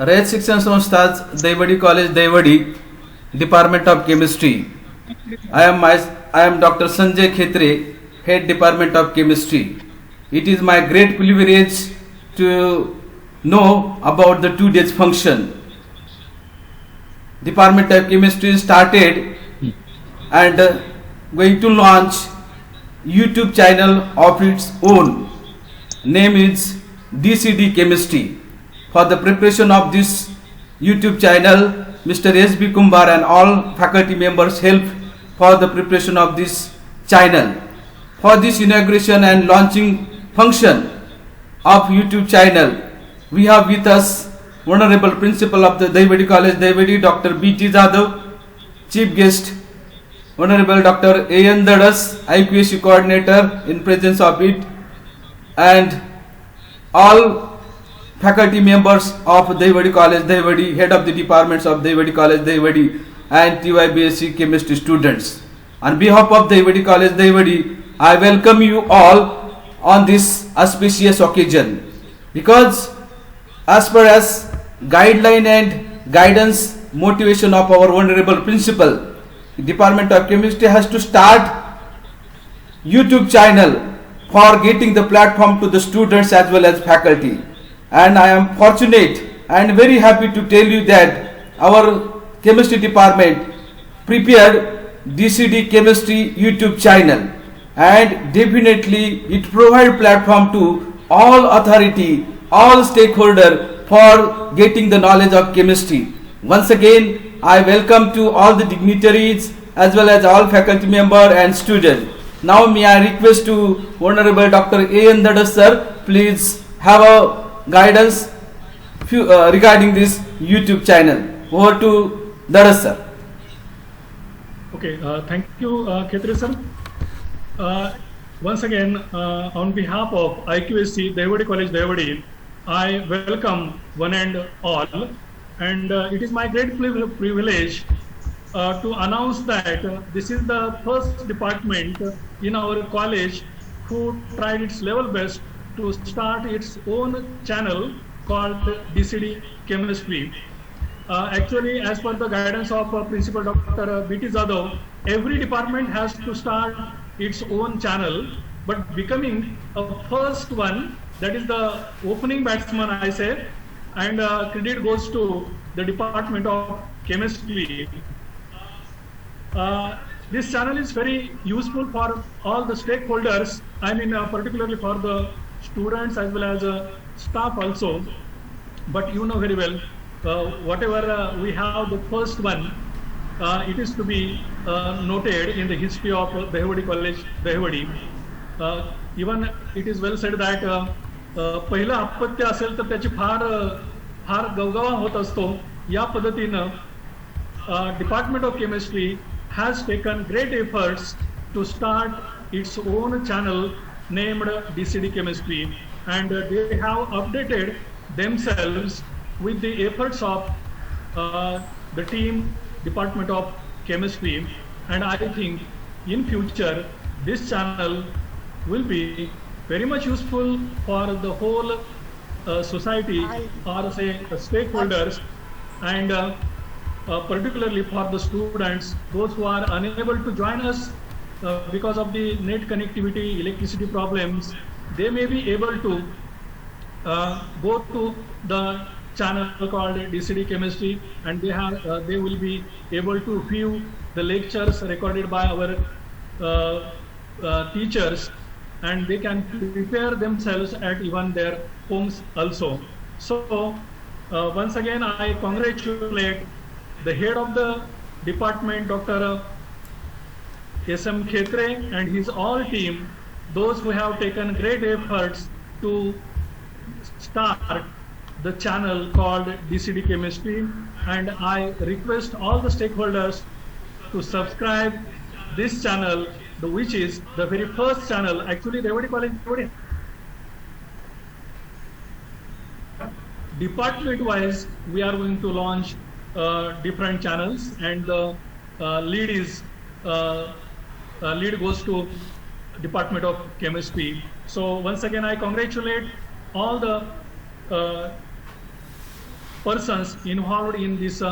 Rayat Shikshan Sanstha's Dahiwadi college Dahiwadi department of chemistry. I am Dr. Sanjay Khetre, head department of chemistry. It is my great privilege to know about the 2 days function. Department of chemistry started and going to launch YouTube channel of its own. Name is DCD Chemistry. For the preparation of this YouTube channel, Mr. S.B. Kumbar and all faculty members helped for the preparation of this channel. For this inauguration and launching function of YouTube channel, we have with us Honorable Principal of the Daivadi College, Daivadi, Dr. B.T. Jadhav, Chief Guest, Honorable Dr. A.N. Dadas, IQAC Coordinator in presence of it, and all faculty members of Daivadi College, Daivadi, head of the departments of Daivadi College, Daivadi, and TYBSc chemistry students. On behalf of Daivadi College, Daivadi, I welcome you all on this auspicious occasion, because as per as guideline and guidance motivation of our honorable principal, Department of Chemistry has to start YouTube channel for getting the platform to the students as well as faculty. And I am fortunate and very happy to tell you that our chemistry department prepared DCD Chemistry YouTube channel, and definitely it provides platform to all authority, all stakeholder for getting the knowledge of chemistry. Once again, I welcome to all the dignitaries as well as all faculty member and students. Now may I request to Honorable Dr. A.N. Dadas sir, please have a guidance regarding this YouTube channel. Over to Dadas sir. Okay, thank you, Khetre sir. Once again, on behalf of IQAC Daivadi College, Daivadi, I welcome one and all, and it is my great privilege to announce that this is the first department in our college who tried its level best to start its own channel called DCD Chemistry. Actually, as per the guidance of Principal Dr. B.T. Jadhav, every department has to start its own channel, but becoming a first one, that is the opening batsman, I say, and credit goes to the Department of Chemistry. This channel is very useful for all the stakeholders, I mean particularly for the students as well as staff also. But you know very well, whatever we have the first one, it is to be noted in the history of Daivadi College, Daivadi. Even it is well said that पहिलं अपत्य असेल तर त्याची फार गवगवा होत असतो. या पद्धतीनं Department of Chemistry has taken great efforts to start its own channel named DCD Chemistry, and they have updated themselves with the efforts of the team Department of Chemistry. And I think in future this channel will be very much useful for the whole society or say stakeholders, and particularly for the students, those who are unable to join us because of the net connectivity, electricity problems. They may be able to go to the channel called DCD Chemistry, and they will be able to view the lectures recorded by our teachers, and they can prepare themselves at even their homes also. So once again, I congratulate the head of the department, Dr. S.M. Khetre, and his all team, those who have taken great efforts to start the channel called DCD Chemistry. And I request all the stakeholders to subscribe this channel, which is the very first channel. Actually, Daivadi College, department wise, we are going to launch different channels, and the lead goes to Department of Chemistry. So once again, I congratulate all the persons involved in this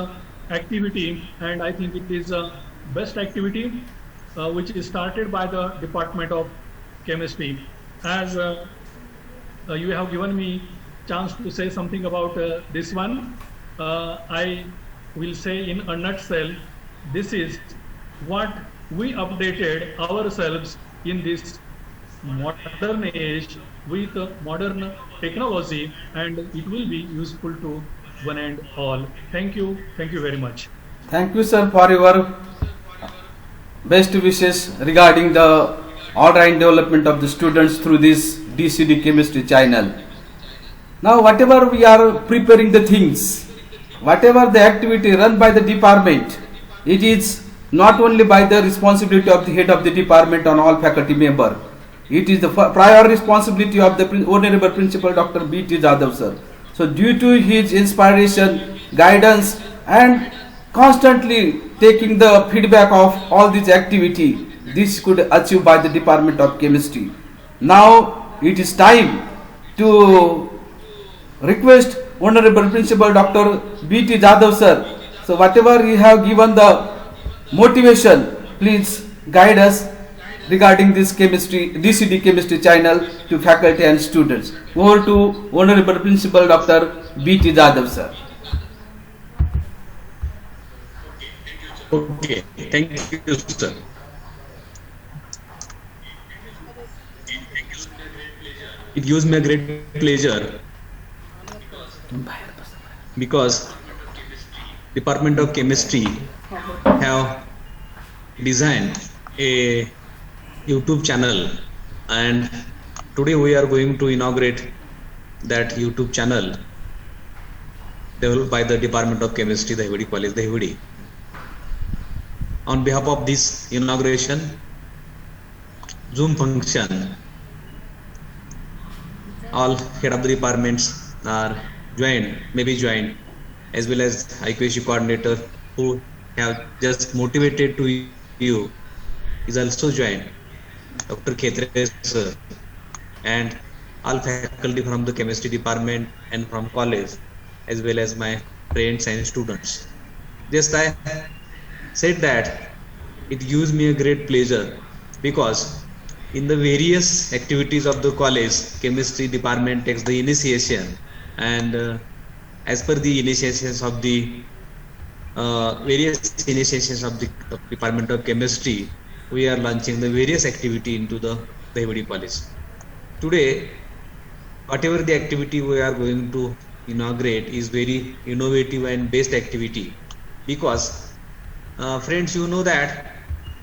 activity, and I think it is a best activity which is started by the Department of Chemistry. As you have given me chance to say something about this one, I will say in a nutshell, this is what we updated ourselves in this modern age with modern technology, and it will be useful to one and all. Thank you very much. Thank you, sir, for your best wishes regarding the all-round development of the students through this DCD chemistry channel. Now, whatever we are preparing the things, whatever the activity run by the department, it is not only by the responsibility of the head of the department and all faculty member. It is the prior responsibility of the Honorable Principal Dr. B.T. Jadhav sir. So due to his inspiration, guidance and constantly taking the feedback of all this activity, this could achieve by the Department of Chemistry. Now it is time to request Honorable Principal Dr. B.T. Jadhav sir. So whatever you have given the motivation, please guide us regarding this chemistry, DCD chemistry channel to faculty and students. Over to Honorable Principal Dr. B.T. Jadhav sir. Okay, thank you, sir. It gives me a great pleasure because Department of Chemistry have designed a YouTube channel, and today we are going to inaugurate that YouTube channel developed by the Department of Chemistry, Dahewadi College, Dahewadi. On behalf of this inauguration Zoom function, all head of the departments are maybe joined, as well as IQAC coordinator who have just motivated to you is also joined, Dr. Khetre sir, and all faculty from the chemistry department and from college, as well as my friends and students. Just I said that it gives me a great pleasure because in the various activities of the college, chemistry department takes the initiation, and as per the initiations of the various initiations of the Department of Chemistry, we are launching the various activity into the Dahewadi College. Today, whatever the activity we are going to inaugurate is very innovative and best activity because friends, you know that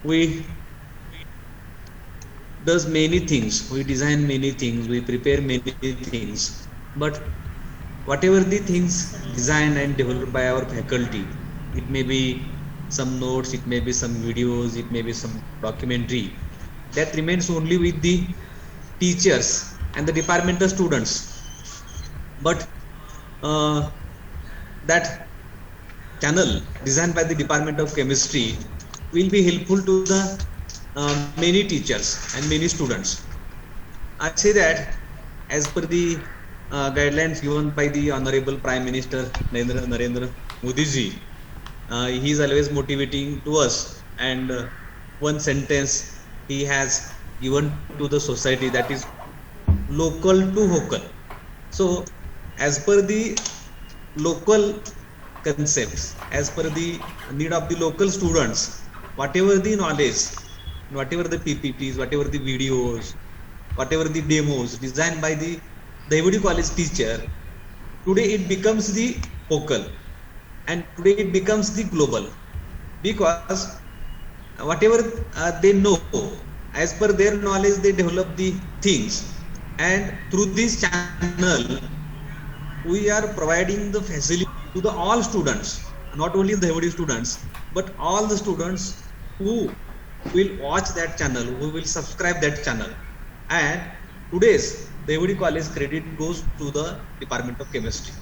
we does many things, we design many things, we prepare many things, but whatever the things designed and developed by our faculty, it may be some notes, it may be some videos, it may be some documentary, that remains only with the teachers and the departmental students. But that channel designed by the Department of Chemistry will be helpful to the many teachers and many students. I say that as per the guidelines given by the Honorable Prime Minister Narendra Modi ji, he is always motivating to us, and one sentence he has given to the society, that is local to vocal. So as per the local concepts, as per the need of the local students, whatever the knowledge, whatever the PPTs, whatever the videos, whatever the demos designed by the Dahewadi College teacher, today it becomes the focal and today it becomes the global, because whatever they know, as per their knowledge they develop the things, and through this channel we are providing the facility to the all students, not only the Dahewadi students, but all the students who will watch that channel, who will subscribe that channel. And today's Dahewadi College credit goes to the Department of Chemistry.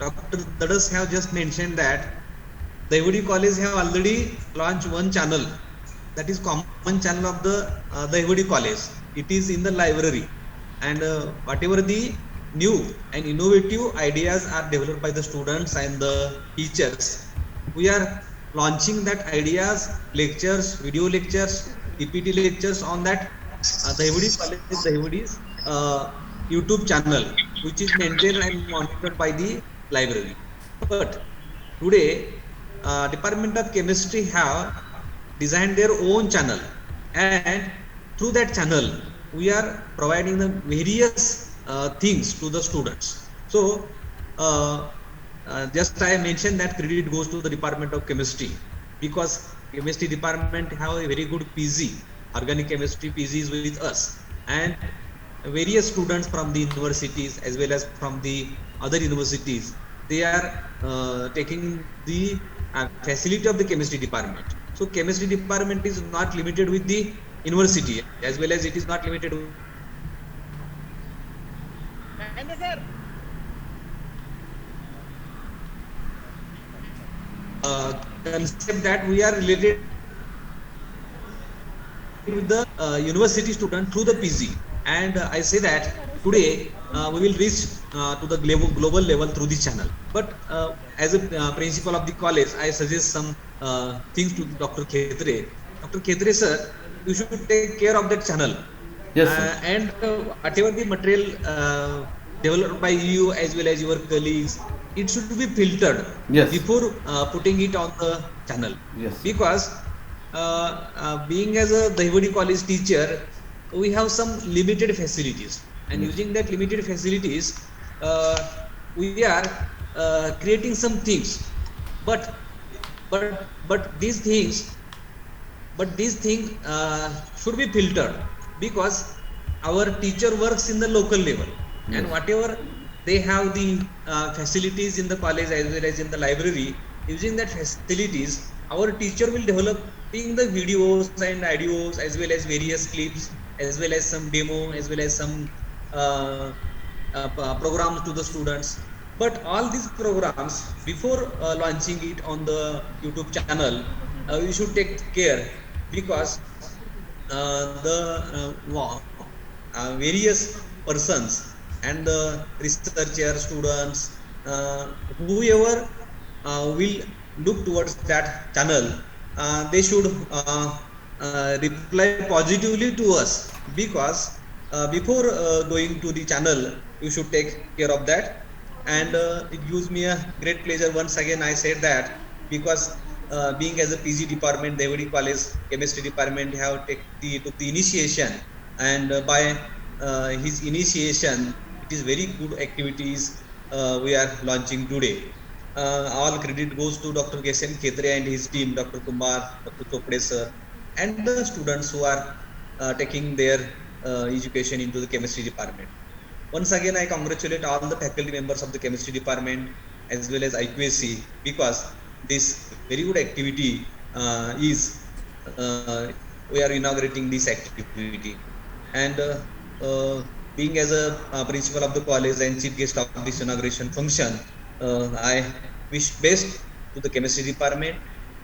Dr. Dadas have just mentioned that Dahewadi College have already launched one channel, that is common channel of the Dahewadi College. It is in the library, and whatever the new and innovative ideas are developed by the students and the teachers, we are launching that ideas, lectures, video lectures, PPT lectures on that Dahivadi College Dahivadi's YouTube channel, which is maintained and monitored by the library. But today, Department of Chemistry have designed their own channel, and through that channel, we are providing the various things to the students. So, just I mentioned that credit goes to the Department of Chemistry, because Chemistry department have a very good PG, organic chemistry PG is with us, and various students from the universities as well as from the other universities, they are taking the facility of the chemistry department. So chemistry department is not limited with the university, as well as it is not limited with concept that we are related with the university student through the PG. And I say that today we will reach to the global level through the channel. But as a principal of the college, I suggest some things to Dr. Khetre. Dr. Khetre sir, you should take care of that channel. Yes, sir. And whatever the material developed by you as well as your colleagues, it should be filtered Yes. before putting it on the channel. Yes. Because being as a Dahivadi College teacher, we have some limited facilities, and using that limited facilities, we are creating some things. But these things, should be filtered, because our teacher works in the local level, and whatever they have the facilities in the college as well as in the library, using that facilities, our teacher will developing the videos and audios as well as various clips, as well as some demo, as well as some programs to the students. But all these programs, before launching it on the YouTube channel, we should take care, because the various persons and the researcher students, whoever will look towards that channel, they should reply positively to us, because before going to the channel, you should take care of that. And it gives me a great pleasure once again I said that, because being as a PG department, Dahivadi College Chemistry department have took the initiation, and by his initiation, it is very good activities we are launching today. All credit goes to Dr. K.S.M. Khetre and his team, Dr. Kumar, Dr. Chopde sir, and the students who are taking their education into the chemistry department. Once again, I congratulate all the faculty members of the chemistry department as well as IQAC, because this very good activity is we are inaugurating this activity. And being as a principal of the college and chief guest of this inauguration function, I wish best to the chemistry department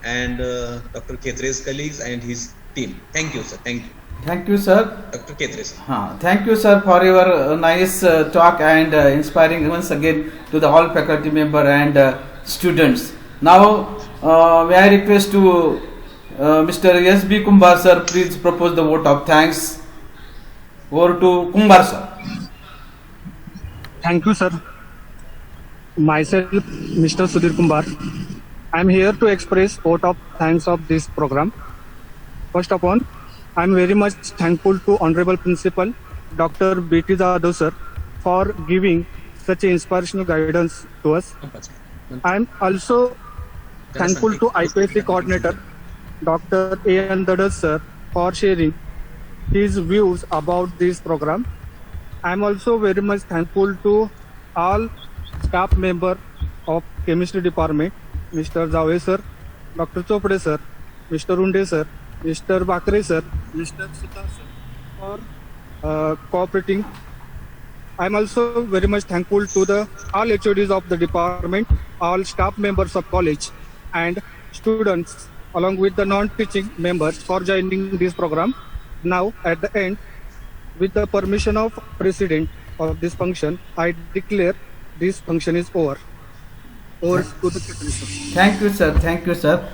and Dr. Khetre's colleagues and his team. Thank you, sir. Thank you. Thank you, sir. Dr. Khetre, sir. Thank you, sir, for your nice talk and inspiring once again to the all faculty member and students. Now, may I request to Mr. S.B. Kumbar, sir, please propose the vote of thanks. Over to Kumbar, sir. Thank you, sir. Myself, Mr. Sudhir Kumbar. I am here to express vote of thanks of this program. First of all, I am very much thankful to Honorable Principal Dr. B.T. Jadhav, sir, for giving such inspirational guidance to us. I am also thankful to IPSC coordinator Dr. A.N. Dadas, sir, for sharing his views about this program. I am also very much thankful to all staff member of chemistry department, Mr. Jave sir, Dr. Chopde sir, Mr. Unde sir, Mr. Bakre sir, Mr. Sutar sir, for cooperating. I am also very much thankful to the all HODs of the department, all staff members of college and students along with the non-teaching members for joining this program. Now at the end, with the permission of President of this function, I declare this function is over. Over to the Ketan, sir. Thank you, sir. Thank you, sir.